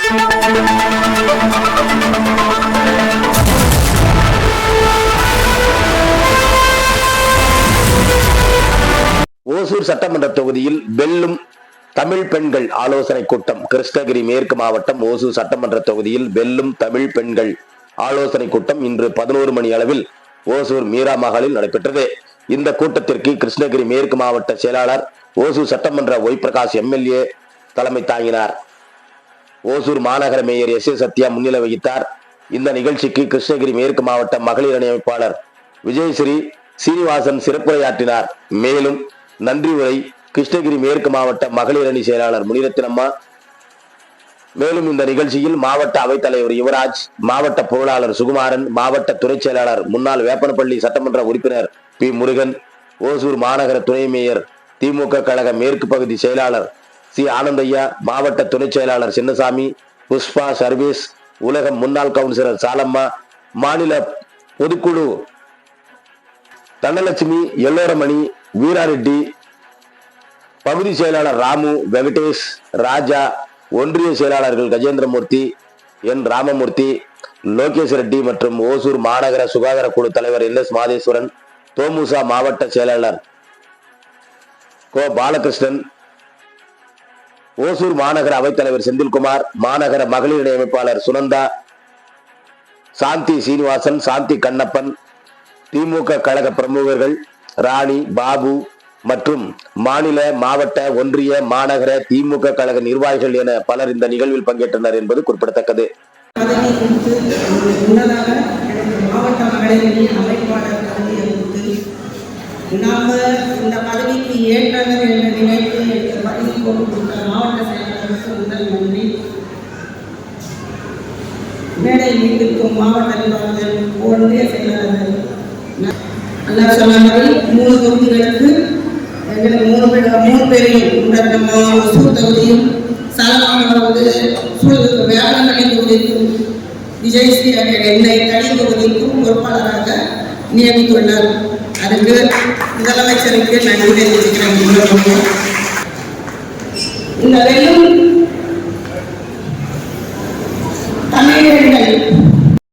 ஓசூர் சட்டமன்ற தொகுதியில் வெல்லும் தமிழ் பெண்கள் ஆலோசனை கூட்டம். கிருஷ்ணகிரி மேற்கு மாவட்டம் ஓசூர் சட்டமன்ற தொகுதியில் வெல்லும் தமிழ் பெண்கள் ஆலோசனை கூட்டம் இன்று 11 மணி அளவில் ஓசூர் மீரா மஹாலில் நடைபெற்றது. இந்த கூட்டத்திற்கு கிருஷ்ணகிரி மேற்கு மாவட்ட செயலாளர் ஓசூர் சட்டமன்ற ஒய் பிரகாஷ் எம்எல்ஏ தலைமை தாங்கினார். ஓசூர் மாநகர மேயர் எஸ். சத்யா முன்னிலை வகித்தார். இந்த நிகழ்ச்சிக்கு கிருஷ்ணகிரி மேற்கு மாவட்ட மகளிர் அணி அமைப்பாளர் விஜயஸ்ரீ சீனிவாசன் சிறப்புரையாற்றினார். மேலும் நன்றி உரை கிருஷ்ணகிரி மேற்கு மாவட்ட மகளிர் அணி செயலாளர் முனிரத்தினம்மா. மேலும் இந்த நிகழ்ச்சியில் மாவட்ட அவைத்தலைவர் யுவராஜ், மாவட்ட பொருளாளர் சுகுமாரன், மாவட்ட துறை செயலாளர் முன்னாள் வேப்பனப்பள்ளி சட்டமன்ற உறுப்பினர் பி முருகன், ஓசூர் மாநகர துணை மேயர் திமுக கழக மேற்கு பகுதி செயலாளர் சி ஆனந்தையா, மாவட்ட துணை செயலாளர் சின்னசாமி, புஷ்பா சர்வீஸ், உலக முன்னாள் கவுன்சிலர் சாலம்மா, மாநில பொதுக்குழு தனலட்சுமி, எல்லோரமணி, வீராரெட்டி, பகுதி செயலாளர் ராமு, வெங்கடேஷ், ராஜா, ஒன்றிய செயலாளர்கள் கஜேந்திரமூர்த்தி, என் ராமமூர்த்தி, லோகேஷ் ரெட்டி மற்றும் ஓசூர் மாநகர சுகாதார குழு தலைவர் எஸ். மாதேஸ்வரன், தோமுசா மாவட்ட செயலாளர் கோ பாலகிருஷ்ணன், ஓசூர் மாநகர அவைத்தலைவர் செந்தில்குமார், மாநகர மகளிர் அணி அமைப்பாளர் சுனந்தா, சாந்தி சீனிவாசன், சாந்தி கண்ணப்பன், திமுக கழக பிரமுகர்கள் ராணி, பாபு மற்றும் மாநில, மாவட்ட, ஒன்றிய, மாநகர திமுக கழக நிர்வாகிகள் என பலர் இந்த நிகழ்வில் பங்கேற்றனர் என்பது குறிப்பிடத்தக்கது. மாவட்ட மகளிர் அமைப்பாளர் நாம இந்த பதவிக்கு ஏற்றவர் என்ற நினைத்து பதவி கொடுத்த மாவட்ட செயலாளருக்கு முதல் நன்றி. மேடையில் இருக்கும் மாவட்ட நிர்வாகிகள், ஒன்றிய செயலாளர்கள் நல்லா சொன்ன மாதிரி 3 தொகுதிகளுக்கு 3 பேரையும் ஒசூர் தொகுதியும் சாலமானவர் வேளாண்மை தொகுதிக்கும் விஜயஸ்ரீ என்னை தனி தொகுதிக்கும் பொறுப்பாளராக நியமித்துள்ளார். அதுக்கு முதலமைச்சருக்கு நன்றி தெரிவிக்கிறேன். இந்த வெல்லும்